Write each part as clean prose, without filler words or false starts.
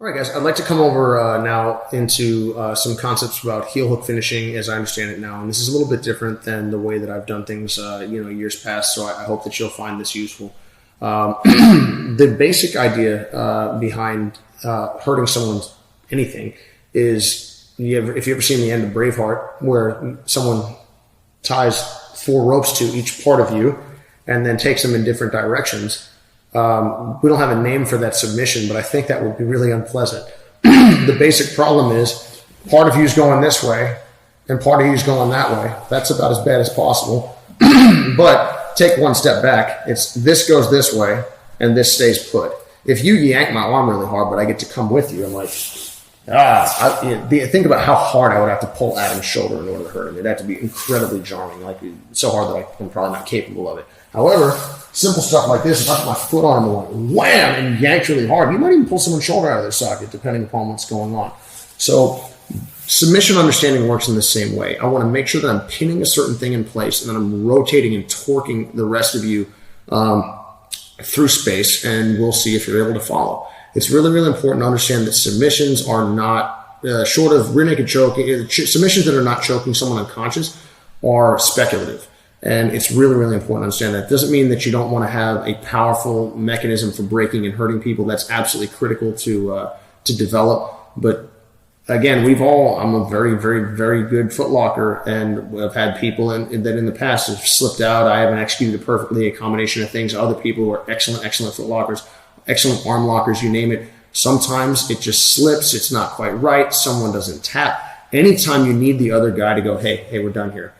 All right, guys, I'd like to come over now into some concepts about heel hook finishing as I understand it now. And this is a little bit different than the way that I've done things, years past. So I hope that you'll find this useful. The basic idea behind hurting someone's anything is, if you ever seen the end of Braveheart, where someone ties 4 ropes to each part of you and then takes them in different directions. We don't have a name for that submission, but I think that would be really unpleasant. The basic problem is part of you is going this way and part of you is going that way. That's about as bad as possible. But take one step back. It's this goes this way and this stays put. If you yank my arm really hard, but I get to come with you, I'm like, think about how hard I would have to pull Adam's shoulder in order to hurt him. It'd have to be incredibly jarring, like so hard that I'm probably not capable of it. However, simple stuff like this, if I put my foot on him and like wham and yanked really hard, you might even pull someone's shoulder out of their socket depending upon what's going on. So submission understanding works in the same way. I want to make sure that I'm pinning a certain thing in place and then I'm rotating and torquing the rest of you through space, and we'll see if you're able to follow. It's really, really important to understand that submissions are not, short of rear naked choke, submissions that are not choking someone unconscious are speculative. And it's really, really important to understand that. It doesn't mean that you don't want to have a powerful mechanism for breaking and hurting people. That's absolutely critical to develop. But again, I'm a very, very, very good footlocker, and I've had people that in the past have slipped out. I haven't executed perfectly, a combination of things. Other people who are excellent, excellent footlockers, excellent arm lockers, you name it. Sometimes it just slips. It's not quite right. Someone doesn't tap. Anytime you need the other guy to go, hey, we're done here.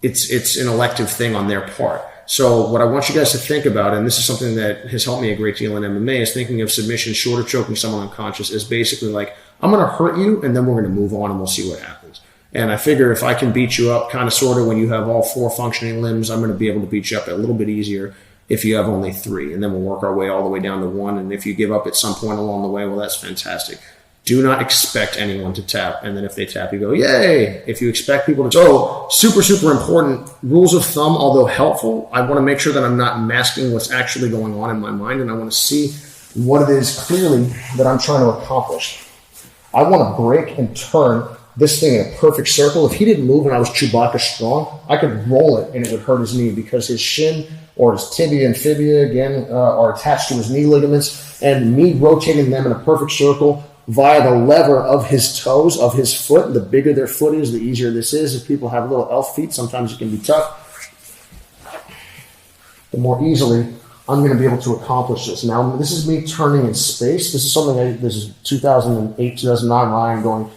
It's an elective thing on their part. So what I want you guys to think about, and this is something that has helped me a great deal in MMA, is thinking of submission short of choking someone unconscious is basically like, I'm going to hurt you and then we're going to move on and we'll see what happens. And I figure if I can beat you up kind of sort of when you have all 4 functioning limbs, I'm going to be able to beat you up a little bit easier if you have only 3. And then we'll work our way all the way down to 1. And if you give up at some point along the way, well, that's fantastic. Do not expect anyone to tap. And then if they tap, you go, yay. If you expect people to... So super, super important rules of thumb, although helpful. I want to make sure that I'm not masking what's actually going on in my mind. And I want to see what it is clearly that I'm trying to accomplish. I want to break and turn this thing in a perfect circle. If he didn't move and I was Chewbacca strong, I could roll it and it would hurt his knee because his shin or his tibia and fibia, again, are attached to his knee ligaments. And me rotating them in a perfect circle via the lever of his toes, of his foot. The bigger their foot is, the easier this is. If people have little elf feet, sometimes it can be tough. The more easily I'm going to be able to accomplish this. Now, this is me turning in space. This is something this is 2008, 2009, Ryan going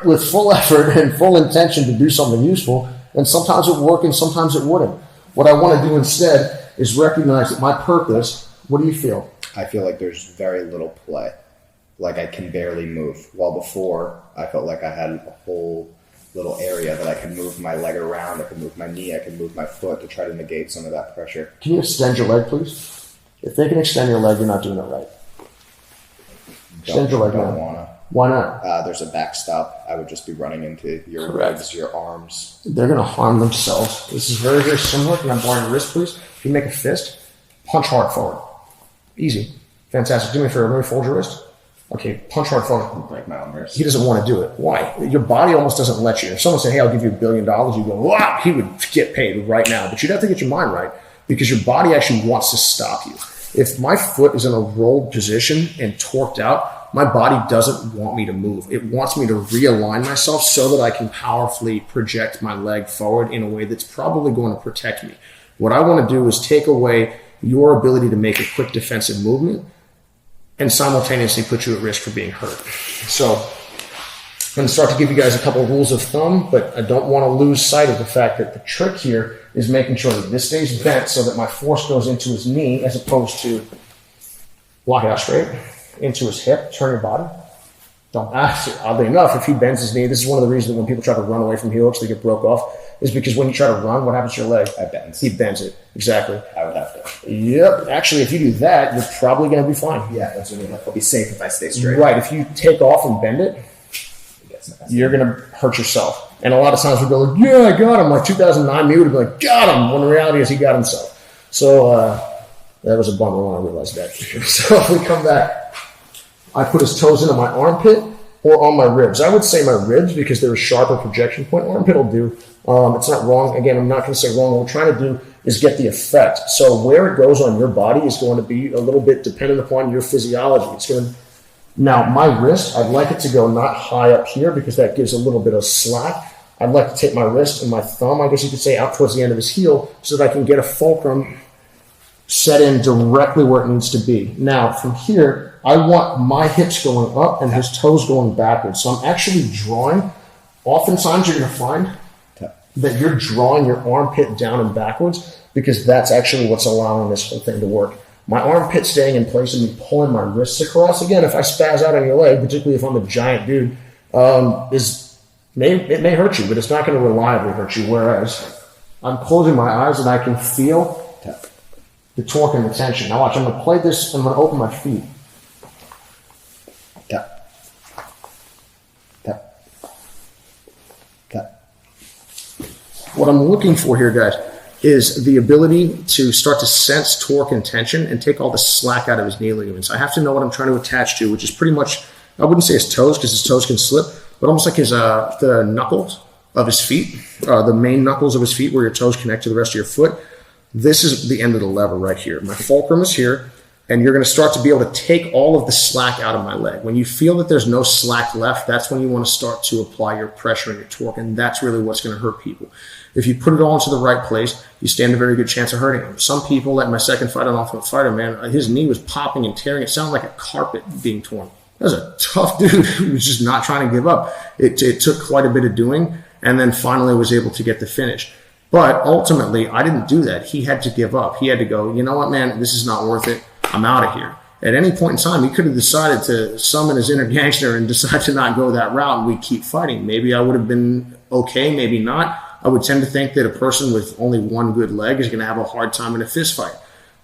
with full effort and full intention to do something useful. And sometimes it would work and sometimes it wouldn't. What I want to do instead is recognize that my purpose, what do you feel? I feel like there's very little play. Like I can barely move. While before, I felt like I had a whole little area that I could move my leg around, I could move my knee, I could move my foot to try to negate some of that pressure. Can you extend your leg, please? If they can extend your leg, you're not doing it right. Extend your leg now. Don't wanna. Why not? There's a backstop. I would just be running into your legs, your arms. They're going to harm themselves. This is very, very similar. Can I borrow your wrist, please? If you make a fist, punch hard forward. Easy. Fantastic. Do me a favor. Let me fold your wrist. Okay, punch hard forward. Break my own wrist. He doesn't want to do it. Why? Your body almost doesn't let you. If someone said, hey, I'll give you $1 billion, you go, wow, he would get paid right now. But you'd have to get your mind right because your body actually wants to stop you. If my foot is in a rolled position and torqued out, my body doesn't want me to move. It wants me to realign myself so that I can powerfully project my leg forward in a way that's probably going to protect me. What I want to do is take away your ability to make a quick defensive movement and simultaneously put you at risk for being hurt. So I'm going to start to give you guys a couple of rules of thumb, but I don't want to lose sight of the fact that the trick here is making sure that this stays bent so that my force goes into his knee as opposed to block it out straight, into his hip, turn your body. Oddly enough, if he bends his knee, this is one of the reasons that when people try to run away from heel hooks, they get broke off, is because when you try to run, what happens to your leg? It bends. He bends it. Exactly. I would have to. Yep. Actually, if you do that, you're probably going to be fine. Yeah, that's what I mean. I'll be safe if I stay straight. Right. If you take off and bend it, you're going to hurt yourself. And a lot of times we go, like, yeah, I got him. Like 2009, me would have been like, got him. When the reality is he got himself. So that was a bummer when I realized that. So if we come back, I put his toes into my armpit or on my ribs. I would say my ribs because they're a sharper projection point. Armpit will do. It's not wrong. Again, I'm not going to say wrong. What we're trying to do is get the effect. So where it goes on your body is going to be a little bit dependent upon your physiology. It's going to, now, my wrist, I'd like it to go not high up here because that gives a little bit of slack. I'd like to take my wrist and my thumb, I guess you could say, out towards the end of his heel so that I can get a fulcrum set in directly where it needs to be. Now, from here, I want my hips going up and his toes going backwards. So I'm actually drawing. Oftentimes, you're going to find that you're drawing your armpit down and backwards because that's actually what's allowing this whole thing to work. My armpit staying in place and me pulling my wrists across. Again, if I spaz out on your leg, particularly if I'm a giant dude, it may hurt you, but it's not going to reliably hurt you. Whereas I'm closing my eyes and I can feel the torque and the tension. Now watch, I'm going to play this. I'm going to open my feet. Tap. Tap. Tap. What I'm looking for here, guys, is the ability to start to sense torque and tension and take all the slack out of his knee ligaments. I have to know what I'm trying to attach to, which is pretty much, I wouldn't say his toes because his toes can slip, but almost like his the knuckles of his feet, the main knuckles of his feet where your toes connect to the rest of your foot. This is the end of the lever right here. My fulcrum is here, and you're going to start to be able to take all of the slack out of my leg. When you feel that there's no slack left, that's when you want to start to apply your pressure and your torque, and that's really what's going to hurt people. If you put it all into the right place, you stand a very good chance of hurting them. Some people, like my second fight on Ultimate Fighter, man, his knee was popping and tearing. It sounded like a carpet being torn. That was a tough dude who was just not trying to give up. It took quite a bit of doing, and then finally was able to get the finish. But ultimately, I didn't do that. He had to give up. He had to go, you know what, man, this is not worth it. I'm out of here. At any point in time, he could have decided to summon his inner gangster and decide to not go that route, and we keep fighting. Maybe I would have been okay, maybe not. I would tend to think that a person with only one good leg is going to have a hard time in a fist fight.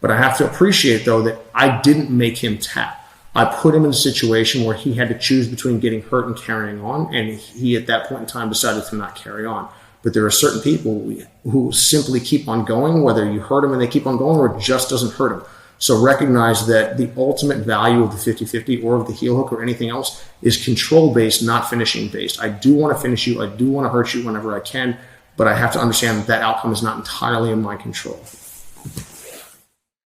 But I have to appreciate, though, that I didn't make him tap. I put him in a situation where he had to choose between getting hurt and carrying on, and he, at that point in time, decided to not carry on. But there are certain people who simply keep on going, whether you hurt them and they keep on going or it just doesn't hurt them. So recognize that the ultimate value of the 50-50 or of the heel hook or anything else is control-based, not finishing-based. I do want to finish you. I do want to hurt you whenever I can, but I have to understand that that outcome is not entirely in my control.